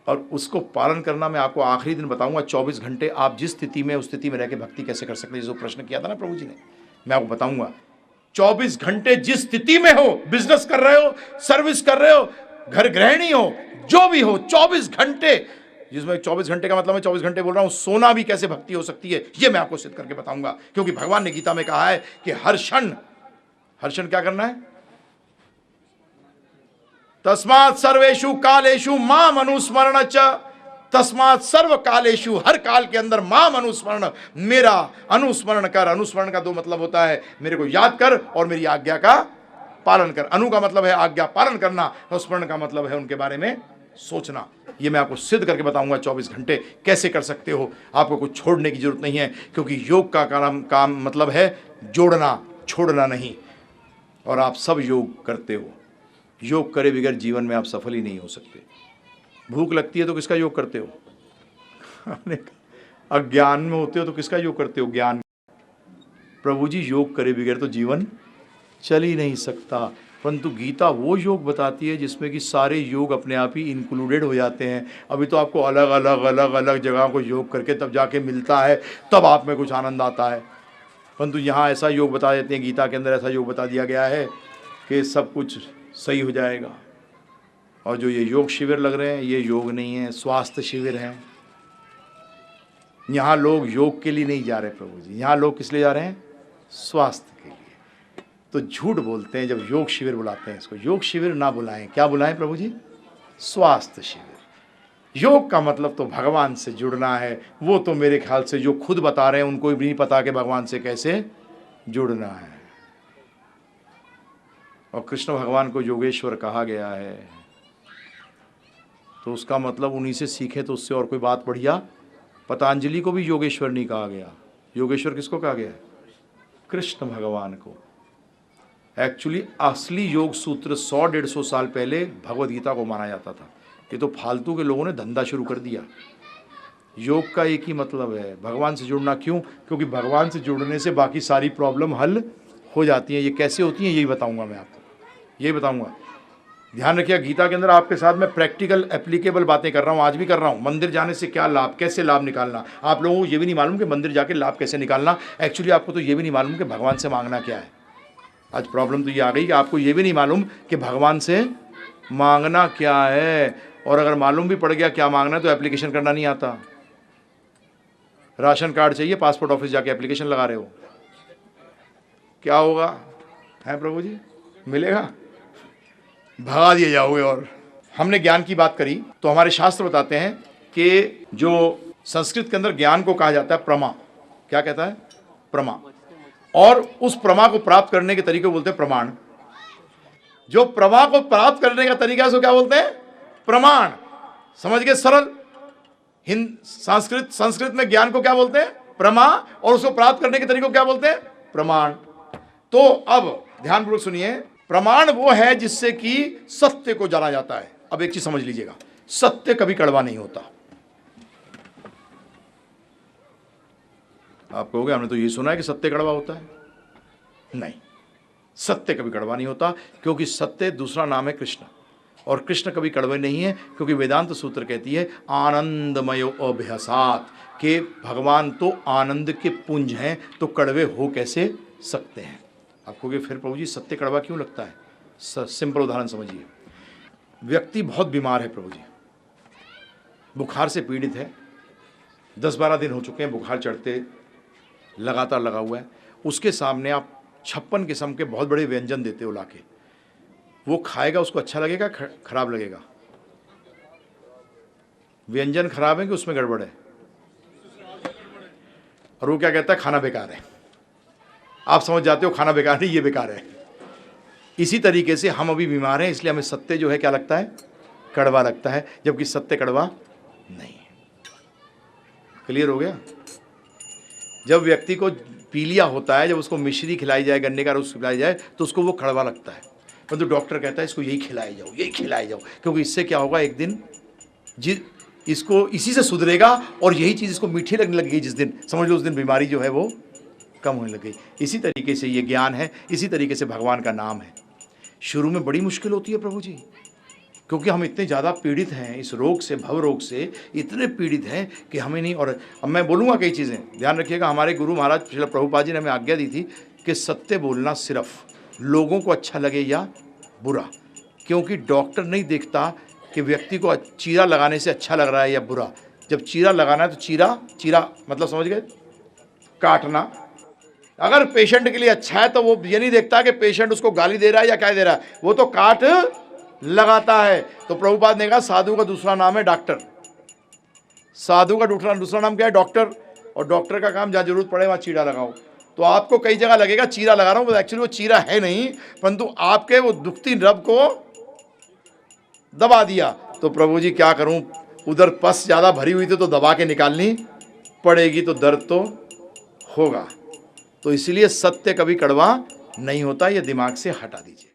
और उसको पालन करना मैं आपको आखिरी दिन बताऊंगा। 24 घंटे आप जिस स्थिति में, उस स्थिति में रह के भक्ति कैसे कर सकते हैं, जो प्रश्न किया था ना प्रभु जी ने, मैं आपको बताऊंगा। 24 घंटे जिस स्थिति में हो, बिजनेस कर रहे हो, सर्विस कर रहे हो, घर गृहिणी हो, जो भी हो, 24 घंटे, जिसमें 24 घंटे का मतलब मैं 24 घंटे बोल रहा हूं, सोना भी कैसे भक्ति हो सकती है, ये मैं आपको सिद्ध करके बताऊंगा। क्योंकि भगवान ने गीता में कहा है कि हर क्षण क्या करना है, तस्मात् सर्वेषु कालेषु माम अनुस्मरण च, तस्मात् सर्व कालेषु, हर काल के अंदर माम अनुस्मरण, मेरा अनुस्मरण कर। अनुस्मरण का दो मतलब होता है, मेरे को याद कर और मेरी आज्ञा का पालन कर। अनु का मतलब है आज्ञा पालन करना, स्मरण का मतलब है उनके बारे में सोचना। ये मैं आपको सिद्ध करके बताऊंगा 24 घंटे कैसे कर सकते हो। आपको कुछ छोड़ने की जरूरत नहीं है, क्योंकि योग का काम मतलब है जोड़ना, छोड़ना नहीं। और आप सब योग करते हो, योग करे बगैर जीवन में आप सफल ही नहीं हो सकते। भूख लगती है तो किसका योग करते हो? अज्ञान में होते हो तो किसका योग करते हो? ज्ञान। प्रभु जी योग करे बगैर तो जीवन चल ही नहीं सकता। परंतु गीता वो योग बताती है जिसमें कि सारे योग अपने आप ही इंक्लूडेड हो जाते हैं। अभी तो आपको अलग अलग जगह को योग करके तब जाके मिलता है, तब आप में कुछ आनंद आता है। परंतु यहाँ ऐसा योग बता देते हैं, गीता के अंदर ऐसा योग बता दिया गया है कि सब कुछ सही हो जाएगा। और जो ये योग शिविर लग रहे हैं, ये योग नहीं है, स्वास्थ्य शिविर हैं। यहाँ लोग योग के लिए नहीं जा रहे प्रभु जी, यहाँ लोग किस लिए जा रहे हैं? स्वास्थ्य के लिए। तो झूठ बोलते हैं जब योग शिविर बुलाते हैं। इसको योग शिविर ना बुलाएं, क्या बुलाएं प्रभु जी? स्वास्थ्य शिविर। योग का मतलब तो भगवान से जुड़ना है। वो तो मेरे ख्याल से जो खुद बता रहे हैं उनको भी नहीं पता कि भगवान से कैसे जुड़ना है। और कृष्ण भगवान को योगेश्वर कहा गया है, तो उसका मतलब उन्हीं से सीखे, तो उससे और कोई बात बढ़िया। पतंजलि को भी योगेश्वर नहीं कहा गया। योगेश्वर किसको कहा गया? कृष्ण भगवान को। एक्चुअली असली योग सूत्र 100-150 साल पहले भगवद गीता को माना जाता था। ये तो फालतू के लोगों ने धंधा शुरू कर दिया। योग का एक ही मतलब है, भगवान से जुड़ना। क्यों? क्योंकि भगवान से जुड़ने से बाकी सारी प्रॉब्लम हल हो जाती हैं। ये कैसे होती हैं यही बताऊंगा मैं आपको, यही बताऊंगा। ध्यान रखिए, गीता के अंदर आपके साथ मैं प्रैक्टिकल एप्लीकेबल बातें कर रहा हूँ, आज भी कर रहा हूँ। मंदिर जाने से क्या लाभ, कैसे लाभ निकालना। आप लोगों को ये भी नहीं मालूम कि मंदिर जाके लाभ कैसे निकालना। एक्चुअली आपको तो ये भी नहीं मालूम कि भगवान से मांगना क्या है। आज प्रॉब्लम तो ये आ गई कि आपको ये भी नहीं मालूम कि भगवान से मांगना क्या है। और अगर मालूम भी पड़ गया क्या मांगना है तो एप्लीकेशन करना नहीं आता। राशन कार्ड चाहिए, पासपोर्ट ऑफिस जाके एप्लीकेशन लगा रहे हो, क्या होगा? है प्रभु जी, मिलेगा? भगा दिए जाओगे। और हमने ज्ञान की बात करी तो हमारे शास्त्र बताते हैं कि जो संस्कृत के अंदर ज्ञान को कहा जाता है प्रमा। क्या कहता है? प्रमा। और उस प्रमा को प्राप्त करने के तरीके को बोलते हैं प्रमाण। जो प्रमा को प्राप्त करने का तरीका है उसको क्या बोलते हैं? प्रमाण। समझ गए? सरल। संस्कृत में ज्ञान को क्या बोलते हैं? प्रमा। और उसको प्राप्त करने के तरीके को क्या बोलते हैं? प्रमाण। तो अब ध्यानपूर्वक सुनिए, प्रमाण वो है जिससे कि सत्य को जाना जाता है। अब एक चीज समझ लीजिएगा, सत्य कभी कड़वा नहीं होता। आप कहोगे हमने तो ये सुना है कि सत्य कड़वा होता है। नहीं, सत्य कभी कड़वा नहीं होता, क्योंकि सत्य दूसरा नाम है कृष्ण। और कृष्ण कभी कड़वे नहीं है, क्योंकि वेदांत सूत्र कहती है आनंदमयो अभ्यासात, के भगवान तो आनंद के पुंज हैं, तो कड़वे हो कैसे सकते हैं। आप कहोगे फिर प्रभु जी सत्य कड़वा क्यों लगता है? सिंपल उदाहरण समझिए। व्यक्ति बहुत बीमार है प्रभु जी, बुखार से पीड़ित है, 10-12 दिन हो चुके हैं बुखार चढ़ते लगातार लगा हुआ है। उसके सामने आप 56 किस्म के बहुत बड़े व्यंजन देते हो लाके, वो खाएगा, उसको अच्छा लगेगा खराब लगेगा? व्यंजन खराब है कि उसमें गड़बड़ है? और वो क्या कहता है? खाना बेकार है। आप समझ जाते हो खाना बेकार नहीं, ये बेकार है। इसी तरीके से हम अभी बीमार हैं, इसलिए हमें सत्य जो है क्या लगता है? कड़वा लगता है, जबकि सत्य कड़वा नहीं है। क्लियर हो गया? जब व्यक्ति को पीलिया होता है, जब उसको मिश्री खिलाई जाए, गन्ने का रस खिलाई जाए, तो उसको वो कड़वा लगता है। परंतु डॉक्टर कहता है इसको यही खिलाए जाओ, यही खिलाए जाओ, क्योंकि इससे क्या होगा, एक दिन इसको इसी से सुधरेगा और यही चीज़ इसको मीठी लगने लगेगी। जिस दिन समझ लो उस दिन बीमारी जो है वो कम होने लगी। इसी तरीके से ये ज्ञान है, इसी तरीके से भगवान का नाम है। शुरू में बड़ी मुश्किल होती है प्रभु जी, क्योंकि हम इतने ज़्यादा पीड़ित हैं इस रोग से, भव रोग से इतने पीड़ित हैं कि हमें नहीं। और अब मैं बोलूँगा कई चीज़ें, ध्यान रखिएगा। हमारे गुरु महाराज श्रील प्रभुपाद जी ने हमें आज्ञा दी थी कि सत्य बोलना, सिर्फ लोगों को अच्छा लगे या बुरा, क्योंकि डॉक्टर नहीं देखता कि व्यक्ति को चीरा लगाने से अच्छा लग रहा है या बुरा। जब चीरा लगाना है तो चीरा मतलब समझ गए, काटना। अगर पेशेंट के लिए अच्छा है तो वो ये नहीं देखता कि पेशेंट उसको गाली दे रहा है या क्या दे रहा है, वो तो काट लगाता है। तो प्रभुपाद ने कहा साधु का दूसरा नाम है डॉक्टर। साधु का दूसरा नाम क्या है? डॉक्टर। और डॉक्टर का काम जहाँ जरूरत पड़े वहाँ चीरा लगाओ। तो आपको कई जगह लगेगा चीरा लगा रहा हूँ, एक्चुअली वो चीरा है नहीं, परंतु आपके वो दुखती रब को दबा दिया। तो प्रभु जी क्या करूं, उधर पस ज़्यादा भरी हुई थी तो दबा के निकालनी पड़ेगी, तो दर्द तो होगा। तो इसलिए सत्य कभी कड़वा नहीं होता, ये दिमाग से हटा दीजिए।